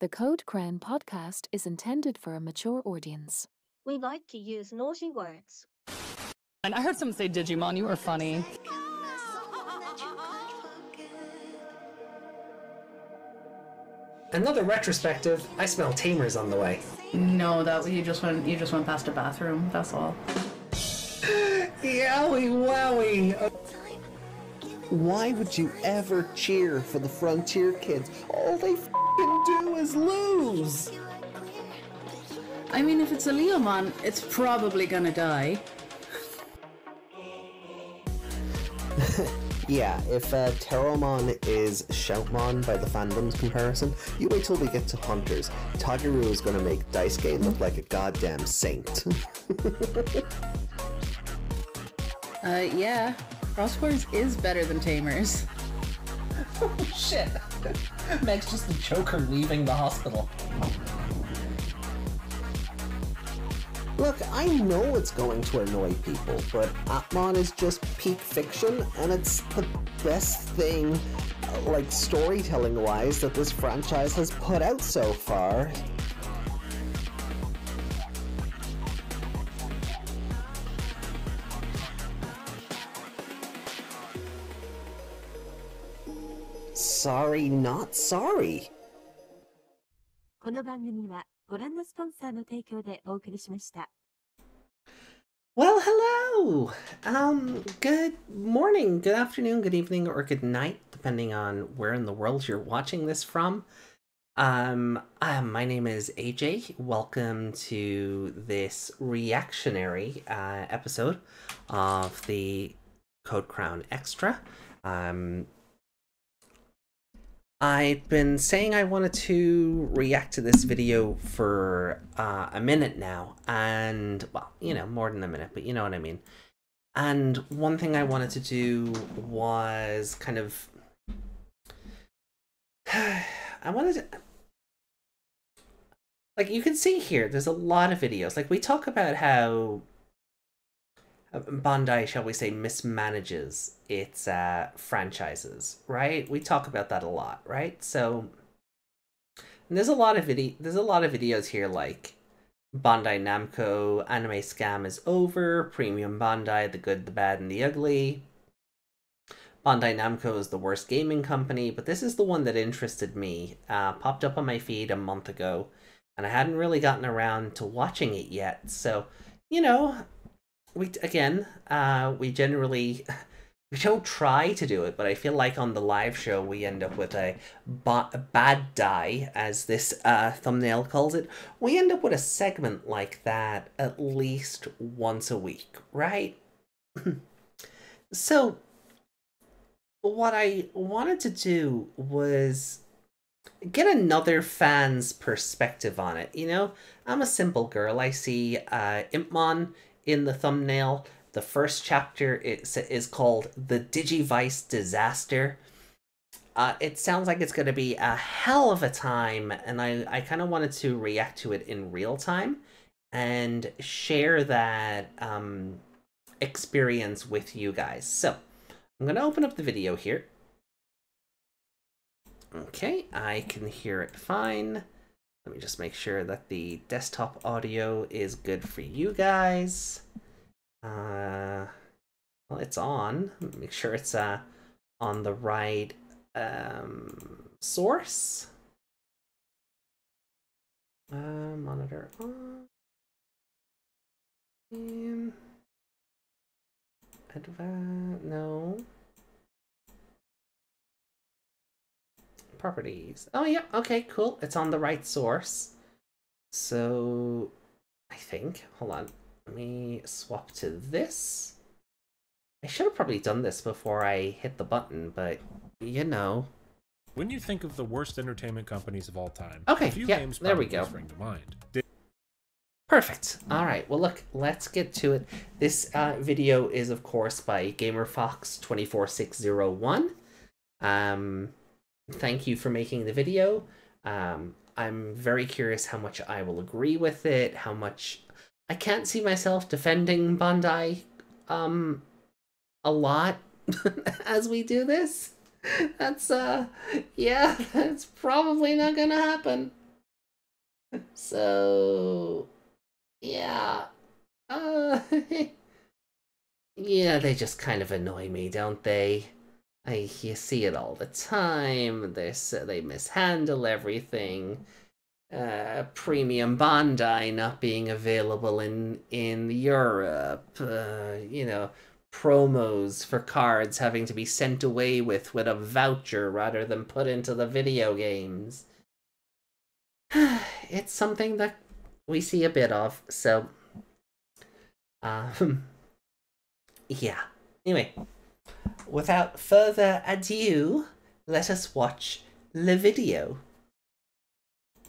The Code Crown podcast is intended for a mature audience. We like to use naughty words. And I heard someone say Digimon, you were funny. Another retrospective. I smell Tamers on the way. No, that you just went past a bathroom. That's all. Yowie wowie. Why would you ever cheer for the Frontier kids? All they f***ing do is lose. I mean, if it's a Leomon, it's probably gonna die. Yeah, if Terramon is Shoutmon by the fandom's comparison, you wait till we get to Hunters. Tagaru is gonna make Daisuke look like a goddamn saint. Yeah. Crosswords is better than Tamers. Oh shit. Meg's just the Joker leaving the hospital. Look, I know it's going to annoy people, but Atmon is just peak fiction, and it's the best thing, like storytelling-wise, that this franchise has put out so far. Sorry, not sorry. この番組はご覧のスポンサーの提供でお送りしました。 Well, hello! Good morning, good afternoon, good evening, or good night, depending on where in the world you're watching this from. My name is AJ. Welcome to this reactionary episode of the Code Crown Xtra. I've been saying I wanted to react to this video for a minute now, and, well, you know, more than a minute, but you know what I mean. And one thing I wanted to do was kind of... I wanted to... Like, you can see here, there's a lot of videos. Like, we talk about how Bandai, shall we say, mismanages its franchises, right? We talk about that a lot, right? So, and there's a lot of videos here like Bandai Namco, Anime Scam is over, Premium Bandai, the good, the bad, and the ugly. Bandai Namco is the worst gaming company, but this is the one that interested me. Popped up on my feed a month ago, and I hadn't really gotten around to watching it yet. So, you know, we generally, we don't try to do it, but I feel like on the live show we end up with a bad die, as this thumbnail calls it. We end up with a segment like that at least once a week, right? So, what I wanted to do was get another fan's perspective on it, you know? I'm a simple girl. I see Impmon in the thumbnail. The first chapter is called The Digivice Disaster. It sounds like it's going to be a hell of a time, and I kind of wanted to react to it in real time and share that experience with you guys. So, I'm going to open up the video here. Okay, I can hear it fine. Let me just make sure that the desktop audio is good for you guys. Well, it's on. Make sure it's on the right source. Monitor on. No. Properties. Oh yeah, okay, cool. It's on the right source. So, I think, hold on. Let me swap to this. I should have probably done this before I hit the button, but, you know. When you think of the worst entertainment companies of all time, okay, a few yeah, names there we go. spring to mind. Perfect. All right. Well, look, let's get to it. This video is, of course, by GamerFox24601. Thank you for making the video. I'm very curious how much I will agree with it, how much... I can't see myself defending Bandai a lot as we do this. That's, yeah, that's probably not gonna happen. So, yeah. Yeah, they just kind of annoy me, don't they? You see it all the time. They mishandle everything. Premium Bandai not being available in Europe. You know, promos for cards having to be sent away with a voucher rather than put into the video games. It's something that we see a bit of, so yeah. Anyway, without further ado, let us watch the video.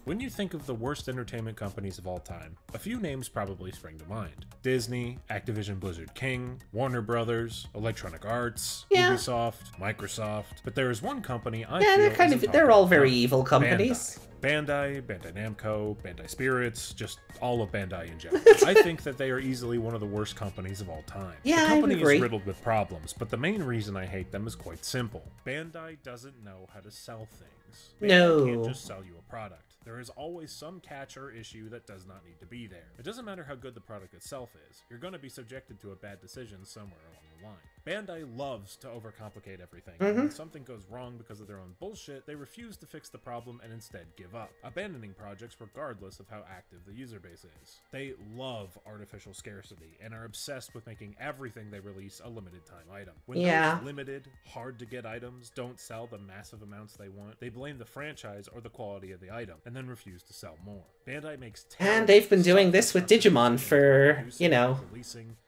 When you think of the worst entertainment companies of all time, a few names probably spring to mind. Disney, Activision Blizzard King, Warner Brothers, Electronic Arts, Ubisoft, Microsoft. But there is one company I feel they're all very evil companies. Bandai, Bandai Namco, Bandai Spirits, just all of Bandai in general. I think that they are easily one of the worst companies of all time. Yeah, the company I agree. is riddled with problems, but the main reason I hate them is quite simple. Bandai doesn't know how to sell things. Bandai can't just sell you a product. There is always some catch or issue that does not need to be there. It doesn't matter how good the product itself is, you're going to be subjected to a bad decision somewhere along the line. Bandai loves to overcomplicate everything. And when something goes wrong because of their own bullshit, they refuse to fix the problem and instead give up, abandoning projects regardless of how active the user base is. They love artificial scarcity and are obsessed with making everything they release a limited time item. When those limited, hard to get items don't sell the massive amounts they want, they blame the franchise or the quality of the item, and then refuse to sell more. Bandai makes and they've been doing this with Digimon for, you know,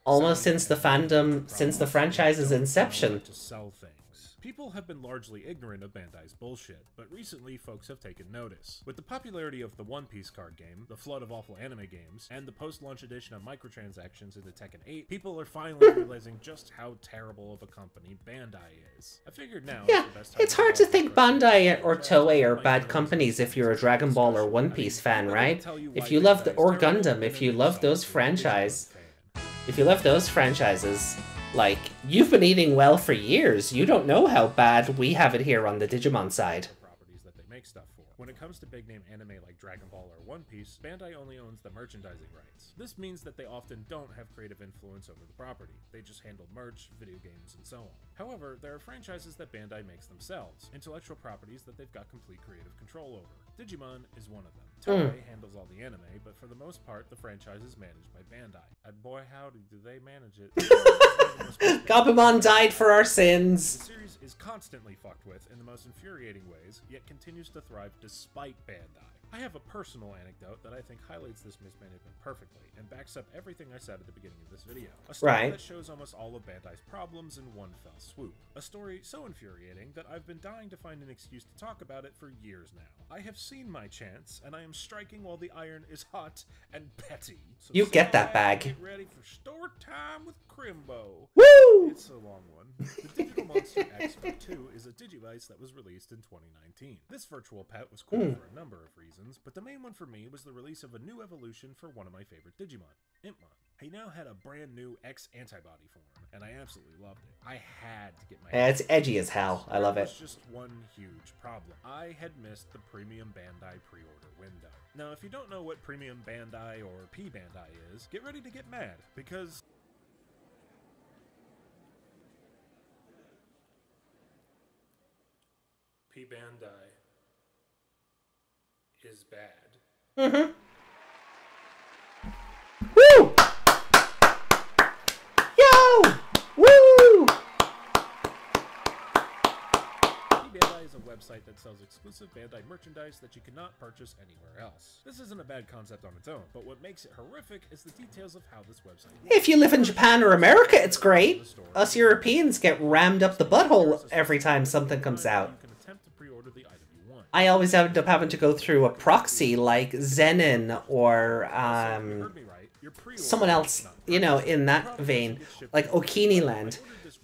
almost since the franchise's inception. To sell things. People have been largely ignorant of Bandai's bullshit, but recently folks have taken notice. With the popularity of the One Piece card game, the flood of awful anime games, and the post-launch edition of microtransactions into Tekken 8, people are finally realizing just how terrible of a company Bandai is. I figured now is the best time it's hard to think Bandai or Toei are bad companies if you're a Dragon Ball or One Piece fan, right? If you love or Gundam, if you love those franchises, like, you've been eating well for years. You don't know how bad we have it here on the Digimon side. Properties that they make stuff for. When it comes to big name anime like Dragon Ball or One Piece, Bandai only owns the merchandising rights. This means that they often don't have creative influence over the property. They just handle merch, video games, and so on. However, there are franchises that Bandai makes themselves, intellectual properties that they've got complete creative control over. Digimon is one of them. Toei handles all the anime, but for the most part, the franchise is managed by Bandai. And boy howdy, do they manage it. Gabumon died for our sins. The series is constantly fucked with in the most infuriating ways, yet continues to thrive despite Bandai. I have a personal anecdote that I think highlights this mismanagement perfectly, and backs up everything I said at the beginning of this video. A story that shows almost all of Bandai's problems in one fell swoop. A story so infuriating that I've been dying to find an excuse to talk about it for years now. I have seen my chance, and I am striking while the iron is hot and petty. So you get that bag. Get ready for store time with Crimbo. Woo! It's a long one. The Digital Monster X2 is a Digivice that was released in 2019. This virtual pet was cool for a number of reasons, but the main one for me was the release of a new evolution for one of my favorite Digimon, Impmon. He now had a brand new X antibody form, and I absolutely loved it. I had to get my it's edgy as hell. I love it. There was just one huge problem. I had missed the Premium Bandai pre-order window. Now, if you don't know what Premium Bandai or P-Bandai is, get ready to get mad, because P-Bandai is bad. Woo! Yo! Woo! Bandai is a website that sells exclusive Bandai merchandise that you cannot purchase anywhere else. This isn't a bad concept on its own, but what makes it horrific is the details of how this website works. If you live in Japan or America, it's great. Us Europeans get rammed up the butthole every time something comes out. You can attempt to pre-order the item you want. I always end up having to go through a proxy like Zenin or someone else, you know, in that vein, like Okiniland,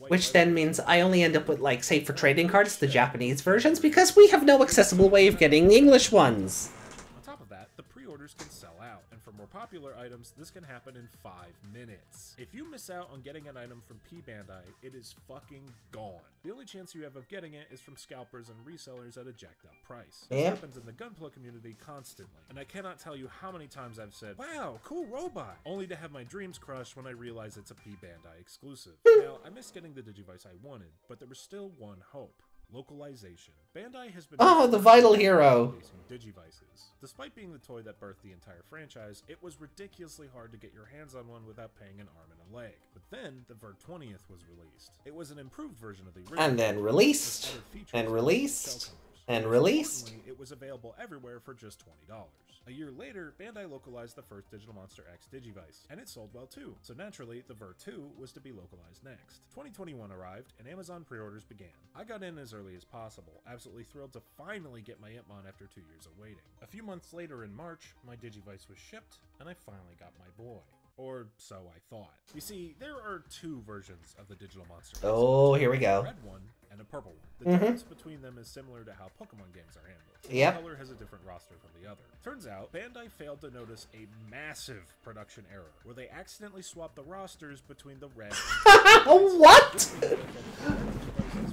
which then means I only end up with, like, say for trading cards, the Japanese versions, because we have no accessible way of getting English ones. On top of that, the pre-orders can sell out, and for more more popular items, this can happen in 5 minutes. If you miss out on getting an item from P Bandai, it is fucking gone. The only chance you have of getting it is from scalpers and resellers at a jacked up price. This happens in the Gunpla community constantly, and I cannot tell you how many times I've said, "Wow, cool robot," only to have my dreams crushed when I realize it's a P Bandai exclusive. Now, I missed getting the Digivice I wanted, but there was still one hope. Localization. Bandai has been the vital hero. Digivices. Despite being the toy that birthed the entire franchise, it was ridiculously hard to get your hands on one without paying an arm and a leg. But then the Vert 20th was released. It was an improved version of the original, And then released, and released, and released. It was available everywhere for just $20. A year later, Bandai localized the first Digital Monster X Digivice, and it sold well too, so naturally, the Vert 2 was to be localized next. 2021 arrived, and Amazon pre-orders began. I got in as early as possible, absolutely thrilled to finally get my Impmon after 2 years of waiting. A few months later in March, my Digivice was shipped, and I finally got my boy. Or so I thought. You see, there are 2 versions of the Digital Monster X. Oh, here we go. A red one and a purple one. The difference between them is similar to how Pokemon games are handled. Yep. Each color has a different roster from the other. Turns out, Bandai failed to notice a massive production error, where they accidentally swapped the rosters between the red and What?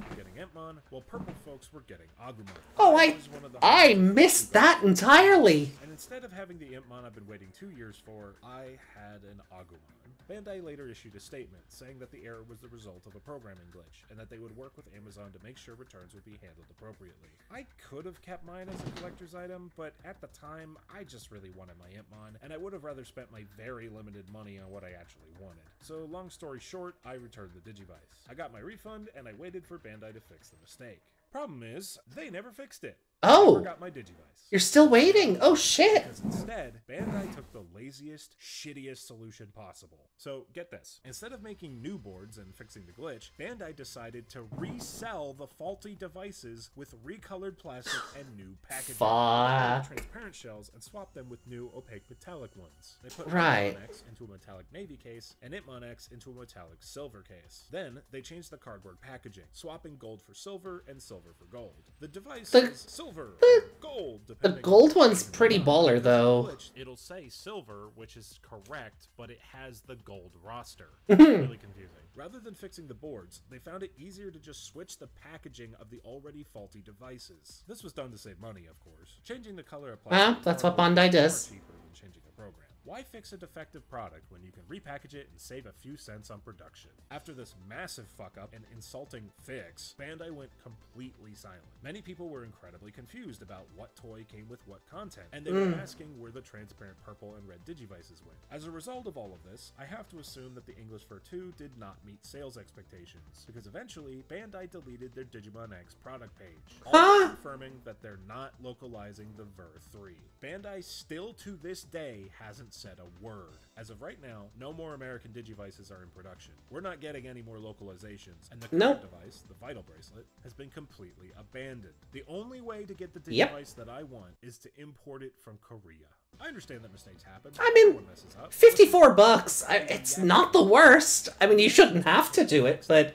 were getting Impmon, while purple folks were getting Agumon. Oh, I I missed that entirely. And instead of having the Impmon I've been waiting 2 years for, I had an Agumon. Bandai later issued a statement saying that the error was the result of a programming glitch, and that they would work with Amazon to make sure returns would be handled appropriately. I could have kept mine as a collector's item, but at the time, I just really wanted my Impmon, and I would have rather spent my very limited money on what I actually wanted. So long story short, I returned the Digivice. I got my refund, and I waited for Bandai to fix the mistake. Problem is, they never fixed it. Oh. I never got my Digivice. You're still waiting. Oh, shit. Because instead, Bandai took the laziest, shittiest solution possible. So, get this. Instead of making new boards and fixing the glitch, Bandai decided to resell the faulty devices with recolored plastic and new packaging. Fuck. Transparent shells and swap them with new opaque metallic ones. They put Right. Impmon X into a metallic navy case and Impmon X into a metallic silver case. Then, they changed the cardboard packaging, swapping gold for silver and silver for gold. The device is silver or gold, The depending gold on one's pretty baller, though. It'll say silver, which is correct, but it has the gold roster. Really confusing. Rather than fixing the boards, they found it easier to just switch the packaging of the already faulty devices. This was done to save money, of course. Changing the color of plastic That's what cardboard Bandai is does. far cheaper than changing a program. Why fix a defective product when you can repackage it and save a few cents on production? After this massive fuck-up and insulting fix, Bandai went completely silent. Many people were incredibly confused about what toy came with what content, and they were asking where the transparent purple and red Digivices went. As a result of all of this, I have to assume that the English Ver 2 did not meet sales expectations, because eventually, Bandai deleted their Digimon X product page, also confirming that they're not localizing the Ver 3. Bandai still to this day hasn't said a word. As of right now, no more American Digivices are in production. We're not getting any more localizations, and the current device, the Vital Bracelet, has been completely abandoned. The only way to get the Digivice that I want is to import it from Korea. I understand that mistakes happen. I mean, Everyone messes up. $54. It's not the worst. I mean, you shouldn't have to do it, but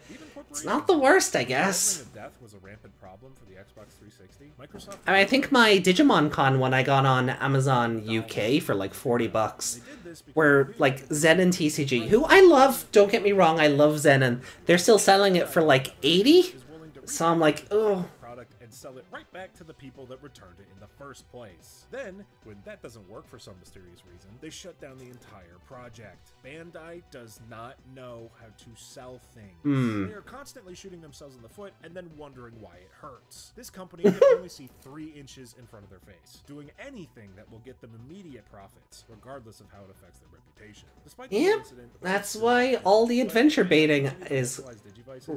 it's not the worst, I guess. Of death was a rampant problem for the Xbox 360. Microsoft. I mean, I think my Digimon Con one I got on Amazon UK for like $40, where like Zen and TCG, who I love, don't get me wrong, I love Zen, and they're still selling it for like $80. So I'm like, oh. And sell it right back to the people that returned it in the first place. Then, when that doesn't work for some mysterious reason, they shut down the entire project. Bandai does not know how to sell things. They are constantly shooting themselves in the foot and then wondering why it hurts. This company can only see 3 inches in front of their face, doing anything that will get them immediate profits, regardless of how it affects their reputation. Despite the incident, That's why all the adventure baiting is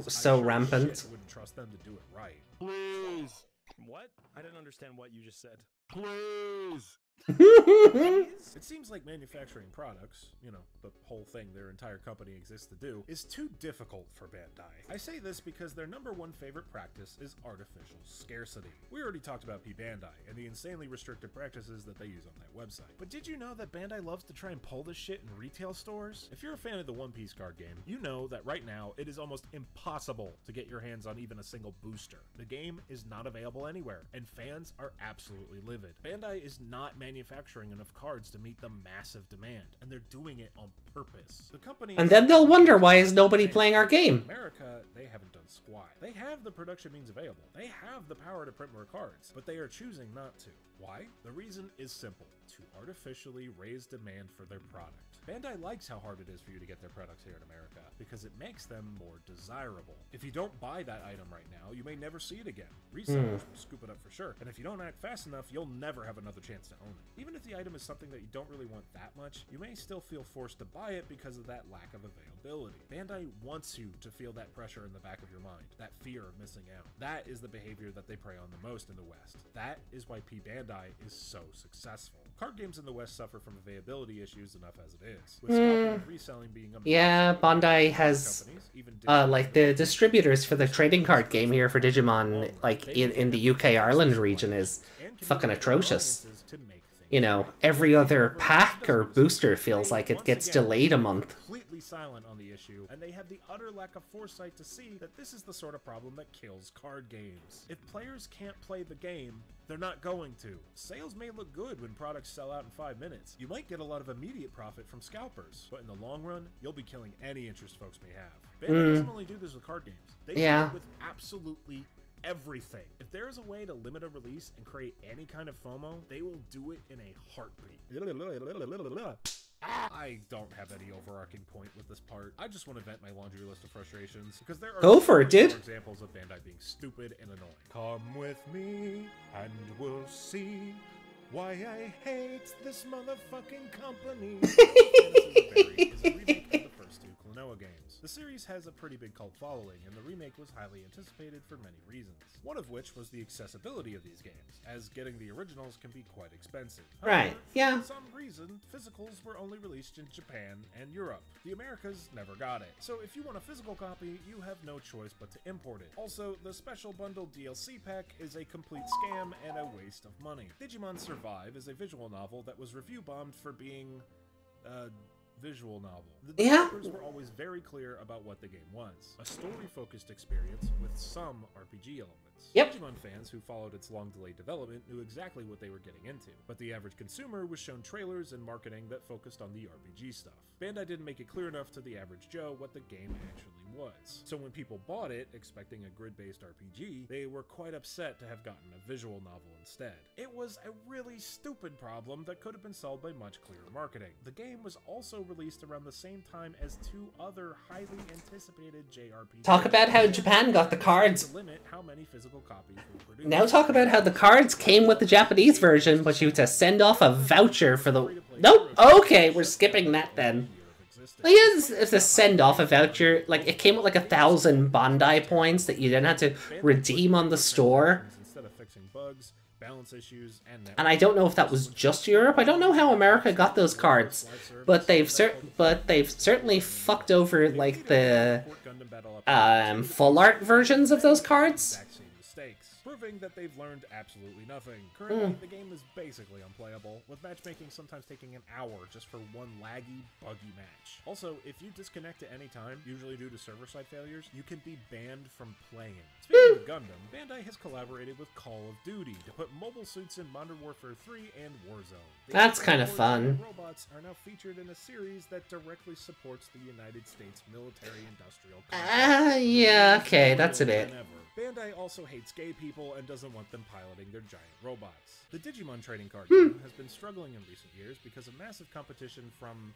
so rampant. I wouldn't trust them to do it right. Please. What? I didn't understand what you just said. Please. It seems like manufacturing products, you know, the whole thing their entire company exists to do, is too difficult for Bandai. I say this because their #1 favorite practice is artificial scarcity. We already talked about P Bandai and the insanely restricted practices that they use on that website. But did you know that Bandai loves to try and pull this shit in retail stores? If you're a fan of the One Piece card game, you know that right now it is almost impossible to get your hands on even a single booster. The game is not available anywhere, and fans are absolutely livid. Bandai is not manufacturing manufacturing enough cards to meet the massive demand, and they're doing it on purpose. The company, And then they'll wonder why is nobody playing our game. in America, they haven't done squat. They have the production means available. They have the power to print more cards, but they are choosing not to. Why? The reason is simple: to artificially raise demand for their product. Bandai likes how hard it is for you to get their products here in America, because it makes them more desirable. If you don't buy that item right now, you may never see it again. Resellers will scoop it up for sure, and if you don't act fast enough, you'll never have another chance to own it. Even if the item is something that you don't really want that much, you may still feel forced to buy it because of that lack of availability. Bandai wants you to feel that pressure in the back of your mind, that fear of missing out. That is the behavior that they prey on the most in the West. That is why P Bandai is so successful. Card games in the West suffer from availability issues enough as it is, with scalping and reselling being a Yeah, Bandai has like the distributors for the trading card game here for Digimon, like in the UK Ireland region, is fucking atrocious. You know, every other pack or booster feels like it gets delayed a month. Completely silent on the issue, and they have the utter lack of foresight to see that this is the sort of problem that kills card games. If players can't play the game, they're not going to. Sales may look good when products sell out in 5 minutes. You might get a lot of immediate profit from scalpers, but in the long run, you'll be killing any interest folks may have. Bandai doesn't only do this with card games. They do it with absolutely everything. If there is a way to limit a release and create any kind of FOMO, they will do it in a heartbeat. I don't have any overarching point with this part. I just want to vent my laundry list of frustrations, because there are Go for it, dude. examples of Bandai being stupid and annoying. Come with me and we'll see why I hate this motherfucking company. Fantasy is a remake of the first 2 Klonoa games. The series has a pretty big cult following, and the remake was highly anticipated for many reasons. One of which was the accessibility of these games, as getting the originals can be quite expensive. Right, yeah. For some reason, physicals were only released in Japan and Europe. The Americas never got it. So if you want a physical copy, you have no choice but to import it. Also, the special bundle DLC pack is a complete scam and a waste of money. Digimon Survive is a visual novel that was review bombed for being visual novel. The developers were always very clear about what the game was: a story-focused experience with some RPG elements. Digimon fans who followed its long-delayed development knew exactly what they were getting into, but the average consumer was shown trailers and marketing that focused on the RPG stuff. Bandai didn't make it clear enough to the average Joe what the game actually was. So when people bought it, expecting a grid-based RPG, they were quite upset to have gotten a visual novel instead. It was a really stupid problem that could have been solved by much clearer marketing. The game was also released around the same time as 2 other highly anticipated JRPGs. Talk about how Japan got the cards. To limit how many physical copies were produced. Now talk about how the cards came with the Japanese version, but you had to send off a voucher for the... Nope, okay, we're skipping that then. Like, it's a send off a voucher. Like, it came with like 1,000 Bandai points that you then had to redeem on the store. Instead of fixing bugs, balance issues, and I don't know if that was just Europe. I don't know how America got those cards, but they've certainly fucked over like the full art versions of those cards. Proving that they've learned absolutely nothing. Currently, the game is basically unplayable, with matchmaking sometimes taking an hour just for one laggy, buggy match. Also, if you disconnect at any time, usually due to server-side failures, you can be banned from playing. Speaking of Gundam, Bandai has collaborated with Call of Duty to put mobile suits in Modern Warfare 3 and Warzone. That's kind of fun. Robots are now featured in a series that directly supports the United States military-industrial complex. Yeah, okay, that's a bit. Bandai also hates gay people and doesn't want them piloting their giant robots. The Digimon trading card game has been struggling in recent years because of massive competition from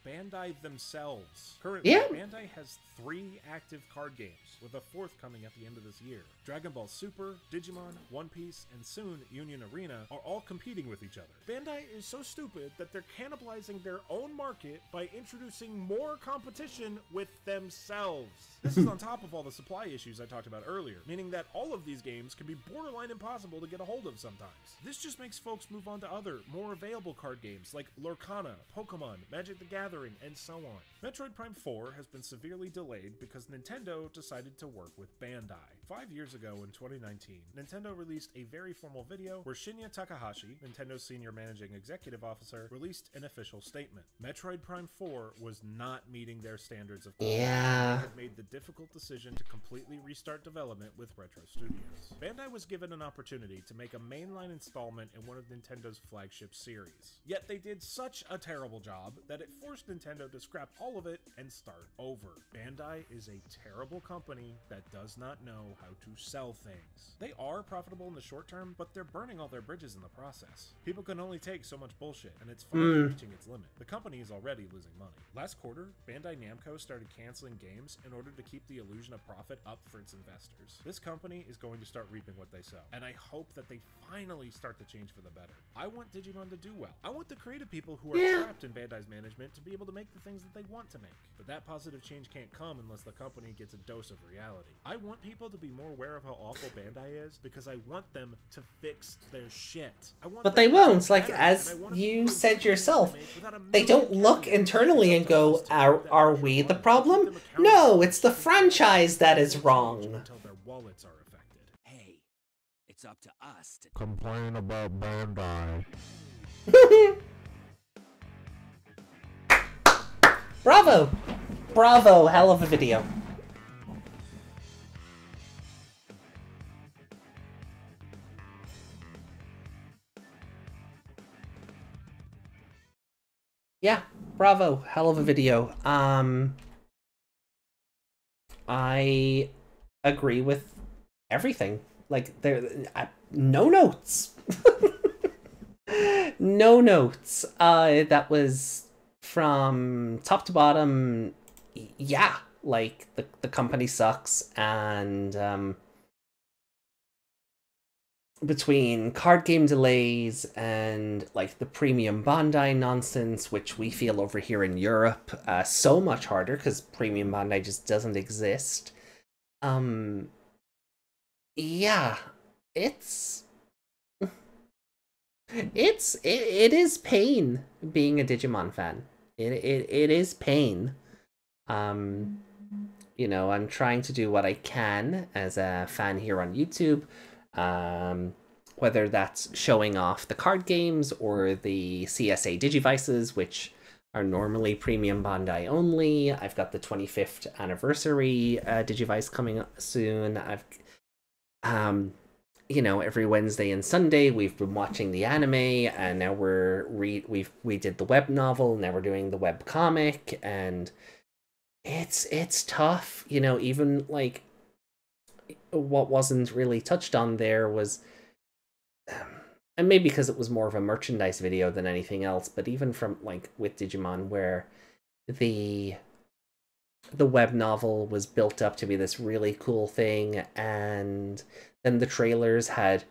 Bandai themselves. Currently, Bandai has 3 active card games, with a 4th coming at the end of this year. Dragon Ball Super, Digimon, One Piece, and soon Union Arena are all competing with each other. Bandai is so stupid that they're cannibalizing their own market by introducing more competition with themselves. This is on top of all the supply issues I talked about earlier, meaning that all of these games can be borderline impossible to get a hold of sometimes. This just makes folks move on to other, more available card games like Lorcana, Pokemon, Pokemon, Magic the Gathering, and so on. Metroid Prime 4 has been severely delayed because Nintendo decided to work with Bandai. 5 years ago in 2019, Nintendo released a very formal video where Shinya Takahashi, Nintendo's senior managing executive officer, released an official statement. Metroid Prime 4 was not meeting their standards of quality. Yeah. They had made the difficult decision to completely restart development with Retro Studios. Bandai was given an opportunity to make a mainline installment in one of Nintendo's flagship series. Yet they did such a terrible job that it forced Nintendo to scrap all of it and start over. Bandai is a terrible company that does not know how to sell things. They are profitable in the short term, but they're burning all their bridges in the process. People can only take so much bullshit, and it's finally reaching its limit. The company is already losing money. Last quarter, Bandai Namco started canceling games in order to keep the illusion of profit up for its investors. This company is going to start reaping what they sow, and I hope that they finally start to change for the better. I want Digimon to do well. I want the creative people who are trapped in Bandai's management to be able to make the things that they want to make. But that positive change can't come unless the company gets a dose of reality. I want people to be more aware of how awful Bandai is because I want them to fix their shit. But they won't. Like, as you said yourself, they don't look internally and go, are we the problem? No, it's the franchise that is wrong. Until their wallets are affected. Hey, it's up to us to Complain about Bandai. Bravo! Bravo, hell of a video. Yeah, bravo, hell of a video. I agree with everything. Like, no notes. No notes. That was from top to bottom. Yeah, like the company sucks, and between card game delays and like the premium Bandai nonsense, which we feel over here in Europe so much harder because premium Bandai just doesn't exist. Yeah, it is pain being a Digimon fan. It is pain. You know, I'm trying to do what I can as a fan here on YouTube. Whether that's showing off the card games or the CSA Digivices, which are normally premium Bandai only. I've got the 25th anniversary Digivice coming up soon. I've you know, every Wednesday and Sunday we've been watching the anime, and now we did the web novel, now we're doing the web comic, and it's tough, you know. Even like what wasn't really touched on there was, and maybe because it was more of a merchandise video than anything else, but even from like with Digimon, where the web novel was built up to be this really cool thing, and then the trailers had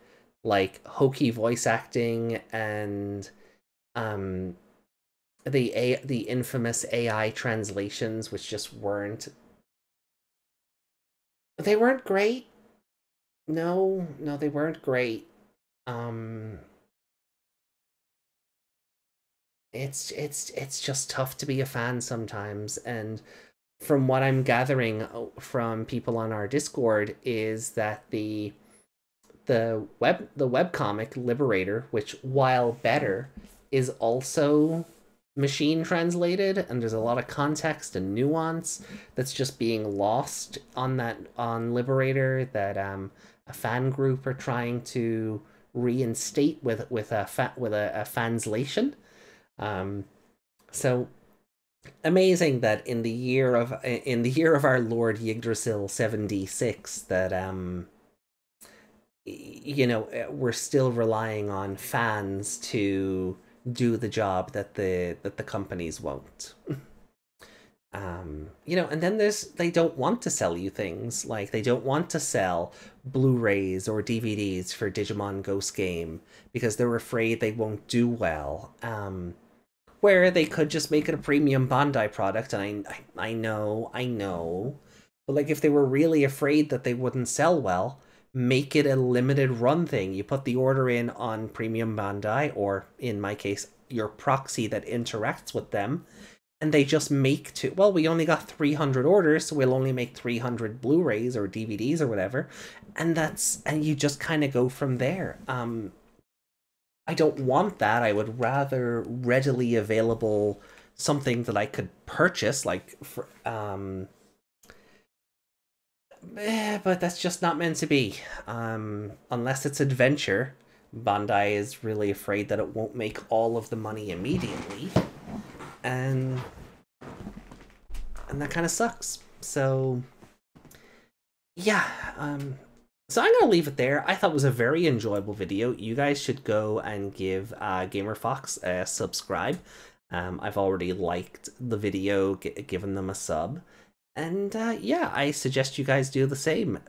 like hokey voice acting and the infamous AI translations, which just weren't great. No, they weren't great. It's just tough to be a fan sometimes, and from what I'm gathering from people on our Discord is that the webcomic Liberator, which while better, is also machine translated, and there's a lot of context and nuance that's just being lost on Liberator that a fan group are trying to reinstate with a translation. So amazing that in the year of our Lord Yggdrasil 76 that you know, we're still relying on fans to do the job that the companies won't. You know, and then they don't want to sell you things, like they don't want to sell Blu-rays or DVDs for Digimon Ghost Game because they're afraid they won't do well. Where they could just make it a premium Bandai product, and I know, but like if they were really afraid that they wouldn't sell well, make it a limited run thing. You put the order in on premium Bandai, or in my case, your proxy that interacts with them, and they just make well, we only got 300 orders, so we'll only make 300 Blu-rays or DVDs or whatever, and you just kind of go from there. I don't want that. I would rather readily available something that I could purchase, like for, but that's just not meant to be. Unless it's adventure, Bandai is really afraid that it won't make all of the money immediately, and that kind of sucks. So yeah, so I'm gonna leave it there. I thought it was a very enjoyable video. You guys should go and give GamerFox a subscribe. I've already liked the video, given them a sub. And yeah, I suggest you guys do the same.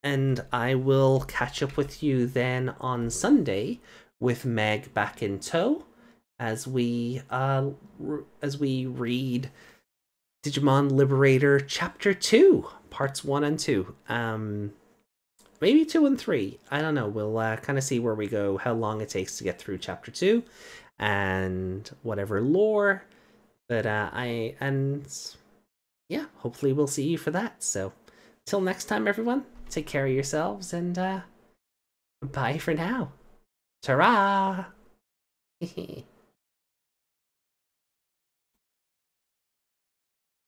And I will catch up with you then on Sunday with Meg back in tow as we read Digimon Liberator Chapter 2, Parts 1 and 2. Maybe 2 and 3. I don't know. We'll kind of see where we go, how long it takes to get through Chapter 2, and whatever lore. But yeah, hopefully we'll see you for that. So till next time, everyone, take care of yourselves, and bye for now. Ta-ra!